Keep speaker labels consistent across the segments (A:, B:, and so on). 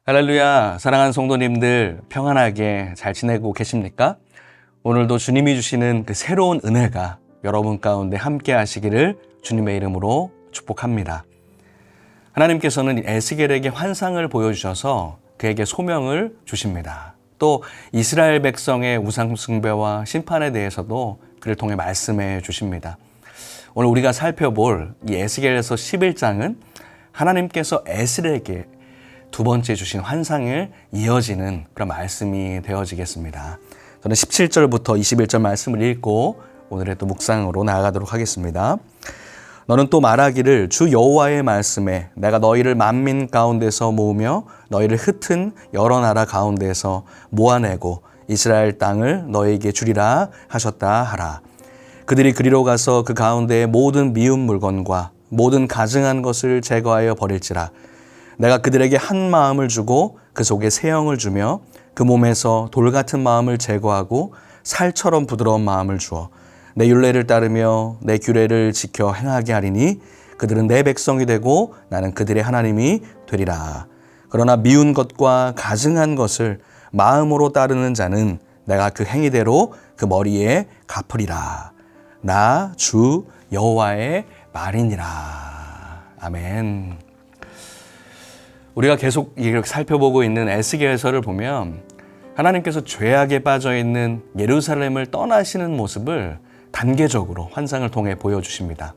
A: 할렐루야, 사랑하는 성도님들 평안하게 잘 지내고 계십니까? 오늘도 주님이 주시는 그 새로운 은혜가 여러분 가운데 함께 하시기를 주님의 이름으로 축복합니다. 하나님께서는 에스겔에게 환상을 보여주셔서 그에게 소명을 주십니다. 또 이스라엘 백성의 우상 숭배와 심판에 대해서도 그를 통해 말씀해 주십니다. 오늘 우리가 살펴볼 이 에스겔에서 11장은 하나님께서 에스겔에게 두 번째 주신 환상을 이어지는 그런 말씀이 되어지겠습니다. 저는 17절부터 21절 말씀을 읽고 오늘의 또 묵상으로 나아가도록 하겠습니다. 너는 또 말하기를 주 여호와의 말씀에 내가 너희를 만민 가운데서 모으며 너희를 흩은 여러 나라 가운데서 모아내고 이스라엘 땅을 너희에게 주리라 하셨다 하라. 그들이 그리로 가서 그 가운데의 모든 미운 물건과 모든 가증한 것을 제거하여 버릴지라. 내가 그들에게 한 마음을 주고 그 속에 새 영을 주며 그 몸에서 돌 같은 마음을 제거하고 살처럼 부드러운 마음을 주어 내 율례를 따르며 내 규례를 지켜 행하게 하리니 그들은 내 백성이 되고 나는 그들의 하나님이 되리라. 그러나 미운 것과 가증한 것을 마음으로 따르는 자는 내가 그 행위대로 그 머리에 갚으리라. 나 주 여호와의 말이니라. 아멘. 우리가 계속 이렇게 살펴보고 있는 에스겔서를 보면 하나님께서 죄악에 빠져 있는 예루살렘을 떠나시는 모습을 단계적으로 환상을 통해 보여주십니다.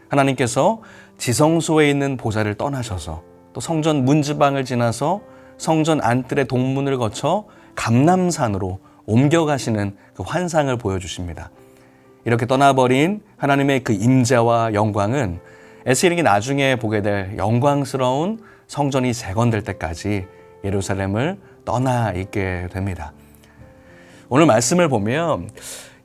A: 하나님께서 지성소에 있는 보좌를 떠나셔서 또 성전 문지방을 지나서 성전 안뜰의 동문을 거쳐 감람산으로 옮겨가시는 그 환상을 보여주십니다. 이렇게 떠나버린 하나님의 그 임재와 영광은 에스겔이 나중에 보게 될 영광스러운 성전이 재건될 때까지 예루살렘을 떠나 있게 됩니다. 오늘 말씀을 보면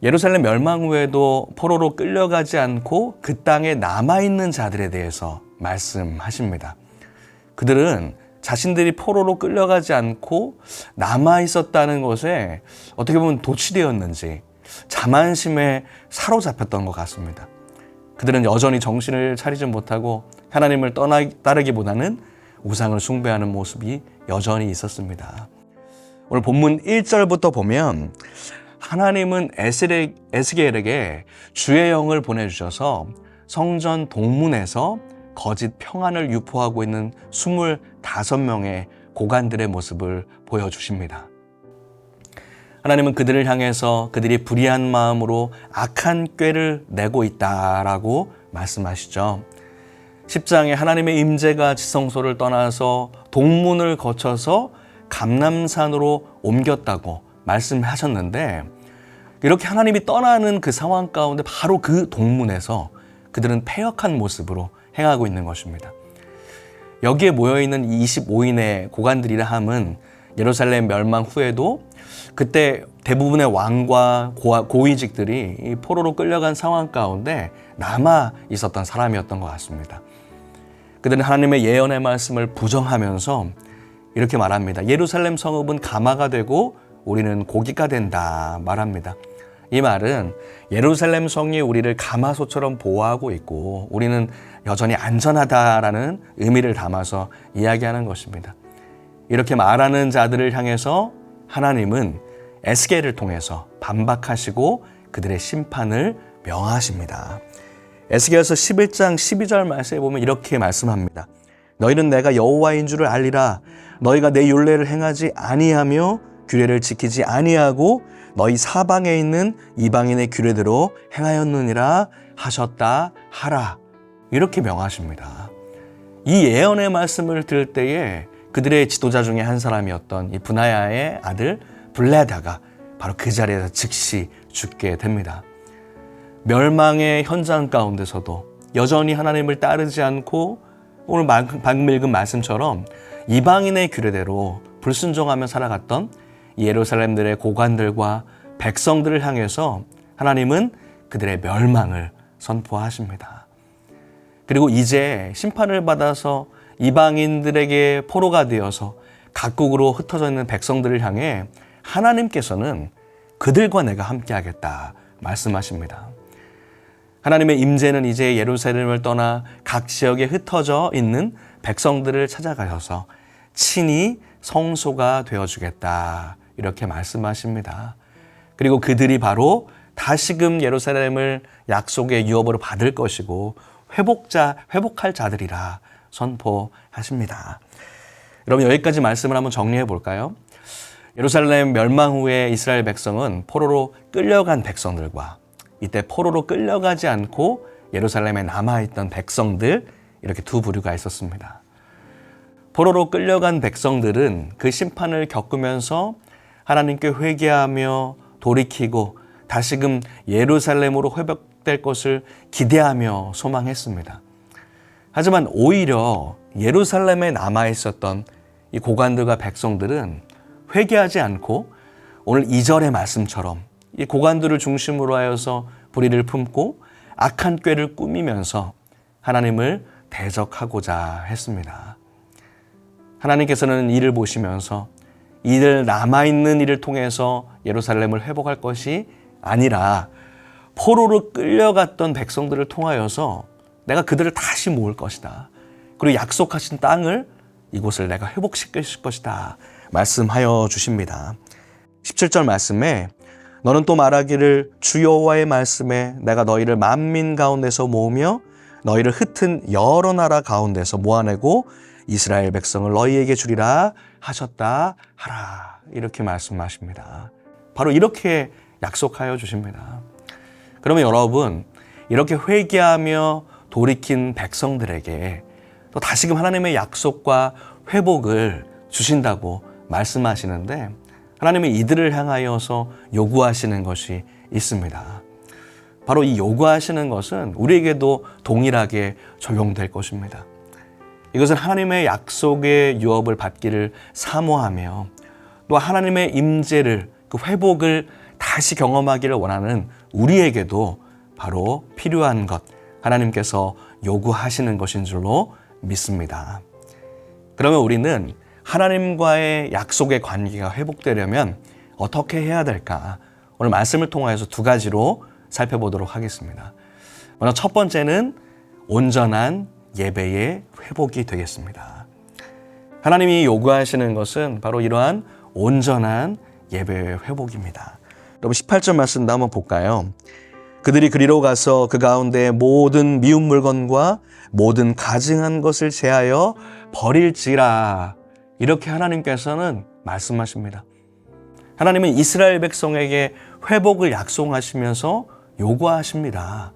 A: 예루살렘 멸망 후에도 포로로 끌려가지 않고 그 땅에 남아있는 자들에 대해서 말씀하십니다. 그들은 자신들이 포로로 끌려가지 않고 남아있었다는 것에 어떻게 보면 도취되었는지 자만심에 사로잡혔던 것 같습니다. 그들은 여전히 정신을 차리지 못하고 하나님을 따르기보다는 우상을 숭배하는 모습이 여전히 있었습니다. 오늘 본문 1절부터 보면 하나님은 에스겔에게 주의 영을 보내주셔서 성전 동문에서 거짓 평안을 유포하고 있는 25명의 고관들의 모습을 보여주십니다. 하나님은 그들을 향해서 그들이 불의한 마음으로 악한 꾀를 내고 있다라고 말씀하시죠. 10장에 하나님의 임재가 지성소를 떠나서 동문을 거쳐서 감람산으로 옮겼다고 말씀하셨는데 이렇게 하나님이 떠나는 그 상황 가운데 바로 그 동문에서 그들은 패역한 모습으로 행하고 있는 것입니다. 여기에 모여있는 25인의 고관들이라 함은 예루살렘 멸망 후에도 그때 대부분의 왕과 고위직들이 포로로 끌려간 상황 가운데 남아 있었던 사람이었던 것 같습니다. 그들은 하나님의 예언의 말씀을 부정하면서 이렇게 말합니다. 예루살렘 성읍은 가마가 되고 우리는 고기가 된다 말합니다. 이 말은 예루살렘 성이 우리를 가마솥처럼 보호하고 있고 우리는 여전히 안전하다라는 의미를 담아서 이야기하는 것입니다. 이렇게 말하는 자들을 향해서 하나님은 에스겔을 통해서 반박하시고 그들의 심판을 명하십니다. 에스겔서 11장 12절 말씀에 보면 이렇게 말씀합니다. 너희는 내가 여호와인 줄을 알리라. 너희가 내 율례를 행하지 아니하며 규례를 지키지 아니하고 너희 사방에 있는 이방인의 규례대로 행하였느니라 하셨다 하라. 이렇게 명하십니다. 이 예언의 말씀을 들을 때에 그들의 지도자 중에 한 사람이었던 이 브나야의 아들 블레다가 바로 그 자리에서 즉시 죽게 됩니다. 멸망의 현장 가운데서도 여전히 하나님을 따르지 않고 오늘 방금 읽은 말씀처럼 이방인의 규례대로 불순종하며 살아갔던 예루살렘들의 고관들과 백성들을 향해서 하나님은 그들의 멸망을 선포하십니다. 그리고 이제 심판을 받아서 이방인들에게 포로가 되어서 각국으로 흩어져 있는 백성들을 향해 하나님께서는 그들과 내가 함께하겠다 말씀하십니다. 하나님의 임재는 이제 예루살렘을 떠나 각 지역에 흩어져 있는 백성들을 찾아가셔서 친히 성소가 되어주겠다. 이렇게 말씀하십니다. 그리고 그들이 바로 다시금 예루살렘을 약속의 유업으로 받을 것이고 회복할 자들이라 선포하십니다. 여러분, 여기까지 말씀을 한번 정리해 볼까요? 예루살렘 멸망 후에 이스라엘 백성은 포로로 끌려간 백성들과 이때 포로로 끌려가지 않고 예루살렘에 남아있던 백성들, 이렇게 두 부류가 있었습니다. 포로로 끌려간 백성들은 그 심판을 겪으면서 하나님께 회개하며 돌이키고 다시금 예루살렘으로 회복될 것을 기대하며 소망했습니다. 하지만 오히려 예루살렘에 남아있었던 이 고관들과 백성들은 회개하지 않고 오늘 2절의 말씀처럼 이 고관들을 중심으로 하여서 불의를 품고 악한 꾀를 꾸미면서 하나님을 대적하고자 했습니다. 하나님께서는 이를 보시면서 이들 남아있는 이를 통해서 예루살렘을 회복할 것이 아니라 포로로 끌려갔던 백성들을 통하여서 내가 그들을 다시 모을 것이다. 그리고 약속하신 땅을 이곳을 내가 회복시킬 것이다. 말씀하여 주십니다. 17절 말씀에 너는 또 말하기를 주 여호와의 말씀에 내가 너희를 만민 가운데서 모으며 너희를 흩은 여러 나라 가운데서 모아내고 이스라엘 백성을 너희에게 주리라 하셨다 하라. 이렇게 말씀하십니다. 바로 이렇게 약속하여 주십니다. 그러면 여러분, 이렇게 회개하며 돌이킨 백성들에게 또 다시금 하나님의 약속과 회복을 주신다고 말씀하시는데 하나님은 이들을 향하여서 요구하시는 것이 있습니다. 바로 이 요구하시는 것은 우리에게도 동일하게 적용될 것입니다. 이것은 하나님의 약속의 유업을 받기를 사모하며 또 하나님의 임재를, 그 회복을 다시 경험하기를 원하는 우리에게도 바로 필요한 것, 하나님께서 요구하시는 것인 줄로 믿습니다. 그러면 우리는 하나님과의 약속의 관계가 회복되려면 어떻게 해야 될까? 오늘 말씀을 통하여서 두 가지로 살펴보도록 하겠습니다. 먼저 첫 번째는 온전한 예배의 회복이 되겠습니다. 하나님이 요구하시는 것은 바로 이러한 온전한 예배의 회복입니다. 여러분 18절 말씀도 한번 볼까요? 그들이 그리로 가서 그 가운데 모든 미운 물건과 모든 가증한 것을 제하여 버릴지라. 이렇게 하나님께서는 말씀하십니다. 하나님은 이스라엘 백성에게 회복을 약속하시면서 요구하십니다.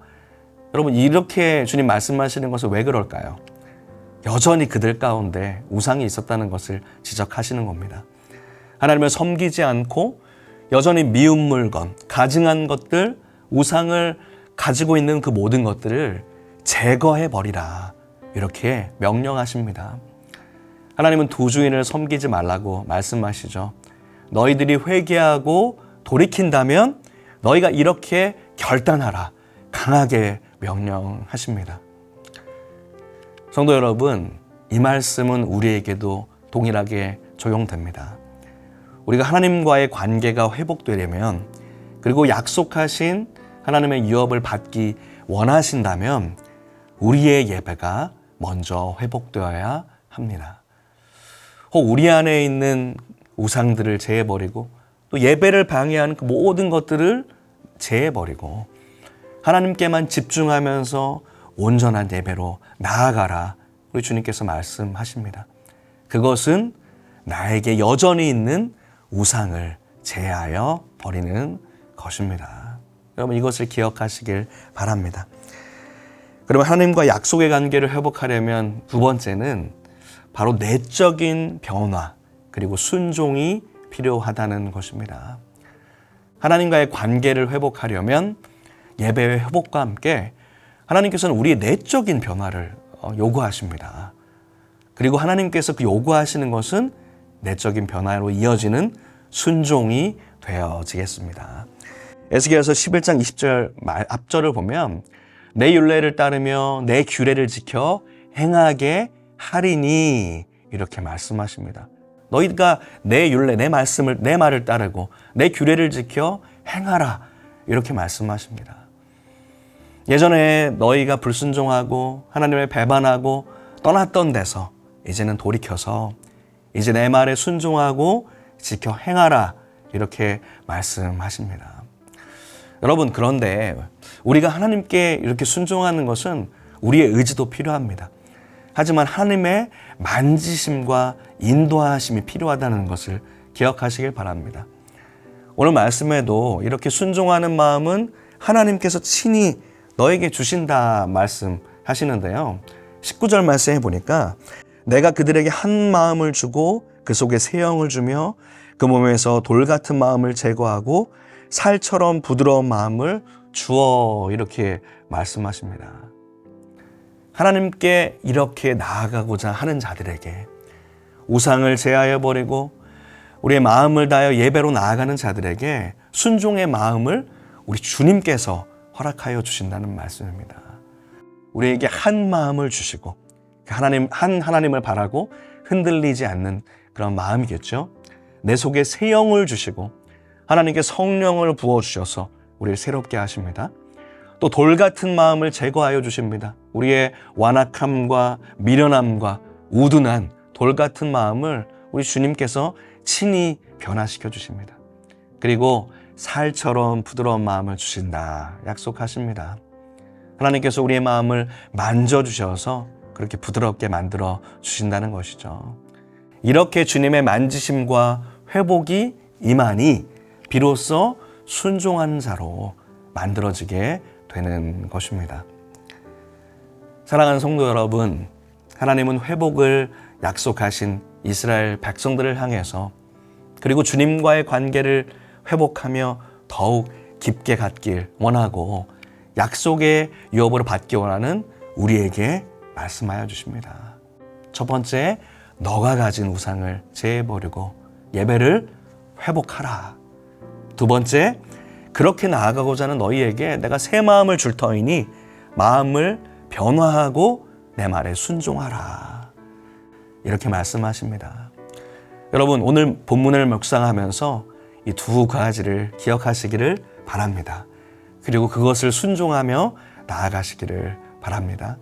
A: 여러분, 이렇게 주님 말씀하시는 것은 왜 그럴까요? 여전히 그들 가운데 우상이 있었다는 것을 지적하시는 겁니다. 하나님을 섬기지 않고 여전히 미운 물건, 가증한 것들, 우상을 가지고 있는 그 모든 것들을 제거해 버리라. 이렇게 명령하십니다. 하나님은 두 주인을 섬기지 말라고 말씀하시죠. 너희들이 회개하고 돌이킨다면 너희가 이렇게 결단하라. 강하게 명령하십니다. 성도 여러분, 이 말씀은 우리에게도 동일하게 적용됩니다. 우리가 하나님과의 관계가 회복되려면, 그리고 약속하신 하나님의 유업을 받기 원하신다면 우리의 예배가 먼저 회복되어야 합니다. 혹 우리 안에 있는 우상들을 제해버리고 또 예배를 방해하는 그 모든 것들을 제해버리고 하나님께만 집중하면서 온전한 예배로 나아가라. 우리 주님께서 말씀하십니다. 그것은 나에게 여전히 있는 우상을 제하여 버리는 것입니다. 여러분, 이것을 기억하시길 바랍니다. 그러면 하나님과 약속의 관계를 회복하려면 두 번째는 바로 내적인 변화 그리고 순종이 필요하다는 것입니다. 하나님과의 관계를 회복하려면 예배의 회복과 함께 하나님께서는 우리의 내적인 변화를 요구하십니다. 그리고 하나님께서 그 요구하시는 것은 내적인 변화로 이어지는 순종이 되어지겠습니다. 에스겔서 11장 20절 앞절을 보면 내 율례를 따르며 내 규례를 지켜 행하게 하리니 이렇게 말씀하십니다. 너희가 내 율례, 내 말씀을, 내 말을 따르고 내 규례를 지켜 행하라 이렇게 말씀하십니다. 예전에 너희가 불순종하고 하나님을 배반하고 떠났던 데서 이제는 돌이켜서 이제 내 말에 순종하고 지켜 행하라. 이렇게 말씀하십니다. 여러분, 그런데 우리가 하나님께 이렇게 순종하는 것은 우리의 의지도 필요합니다. 하지만 하나님의 만지심과 인도하심이 필요하다는 것을 기억하시길 바랍니다. 오늘 말씀에도 이렇게 순종하는 마음은 하나님께서 친히 너에게 주신다 말씀하시는데요. 19절 말씀해 보니까 내가 그들에게 한 마음을 주고 그 속에 새 영을 주며 그 몸에서 돌 같은 마음을 제거하고 살처럼 부드러운 마음을 주어, 이렇게 말씀하십니다. 하나님께 이렇게 나아가고자 하는 자들에게, 우상을 제하여 버리고 우리의 마음을 다하여 예배로 나아가는 자들에게 순종의 마음을 우리 주님께서 허락하여 주신다는 말씀입니다. 우리에게 한 마음을 주시고 하나님을 바라고 흔들리지 않는 그런 마음이겠죠. 내 속에 새 영을 주시고 하나님께 성령을 부어주셔서 우리를 새롭게 하십니다. 또 돌 같은 마음을 제거하여 주십니다. 우리의 완악함과 미련함과 우둔한 돌 같은 마음을 우리 주님께서 친히 변화시켜 주십니다. 그리고 살처럼 부드러운 마음을 주신다 약속하십니다. 하나님께서 우리의 마음을 만져주셔서 그렇게 부드럽게 만들어 주신다는 것이죠. 이렇게 주님의 만지심과 회복이 임하니 비로소 순종하는 자로 만들어지게 되는 것입니다. 사랑하는 성도 여러분, 하나님은 회복을 약속하신 이스라엘 백성들을 향해서, 그리고 주님과의 관계를 회복하며 더욱 깊게 갖길 원하고 약속의 유업으로 받기 원하는 우리에게 말씀하여 주십니다. 첫 번째, 너가 가진 우상을 제해버리고 예배를 회복하라. 두 번째, 그렇게 나아가고자 하는 너희에게 내가 새 마음을 줄 터이니 마음을 변화하고 내 말에 순종하라. 이렇게 말씀하십니다. 여러분, 오늘 본문을 묵상하면서 이 두 가지를 기억하시기를 바랍니다. 그리고 그것을 순종하며 나아가시기를 바랍니다.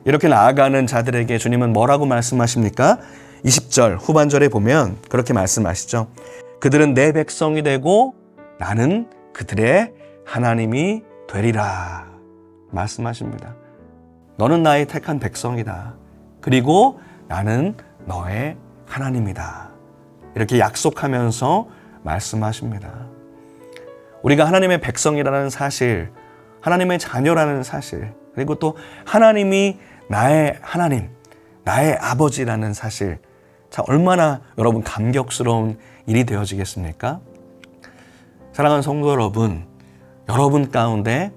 A: 이렇게 나아가는 자들에게 주님은 뭐라고 말씀하십니까? 20절 후반절에 보면 그렇게 말씀하시죠. 그들은 내 백성이 되고 나는 그들의 하나님이 되리라 말씀하십니다. 너는 나의 택한 백성이다. 그리고 나는 너의 하나님이다. 이렇게 약속하면서 말씀하십니다. 우리가 하나님의 백성이라는 사실, 하나님의 자녀라는 사실, 그리고 또 하나님이 나의 하나님, 나의 아버지라는 사실, 자, 얼마나 여러분 감격스러운 일이 되어지겠습니까? 사랑하는 성도 여러분, 여러분 가운데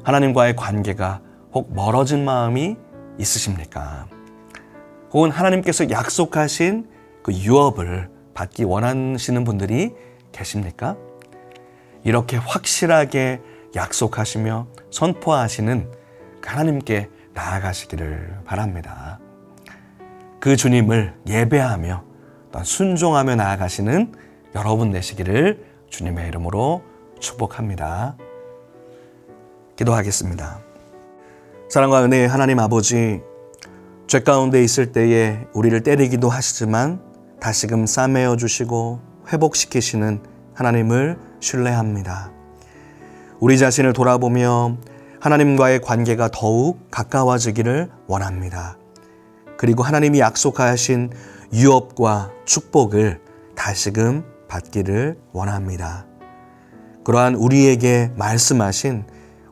A: 하나님과의 관계가 혹 멀어진 마음이 있으십니까? 혹은 하나님께서 약속하신 그 유업을 받기 원하시는 분들이 계십니까? 이렇게 확실하게 약속하시며 선포하시는 하나님께 나아가시기를 바랍니다. 그 주님을 예배하며 순종하며 나아가시는 여러분 되시기를 주님의 이름으로 축복합니다. 기도하겠습니다. 사랑과 은혜의 하나님 아버지, 죄 가운데 있을 때에 우리를 때리기도 하시지만 다시금 싸매어 주시고 회복시키시는 하나님을 신뢰합니다. 우리 자신을 돌아보며 하나님과의 관계가 더욱 가까워지기를 원합니다. 그리고 하나님이 약속하신 유업과 축복을 다시금 받기를 원합니다. 그러한 우리에게 말씀하신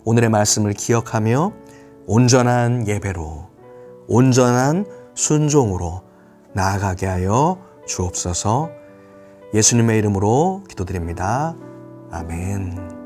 A: 오늘의 말씀을 기억하며 온전한 예배로, 온전한 순종으로 나아가게 하여 주옵소서. 예수님의 이름으로 기도드립니다. 아멘.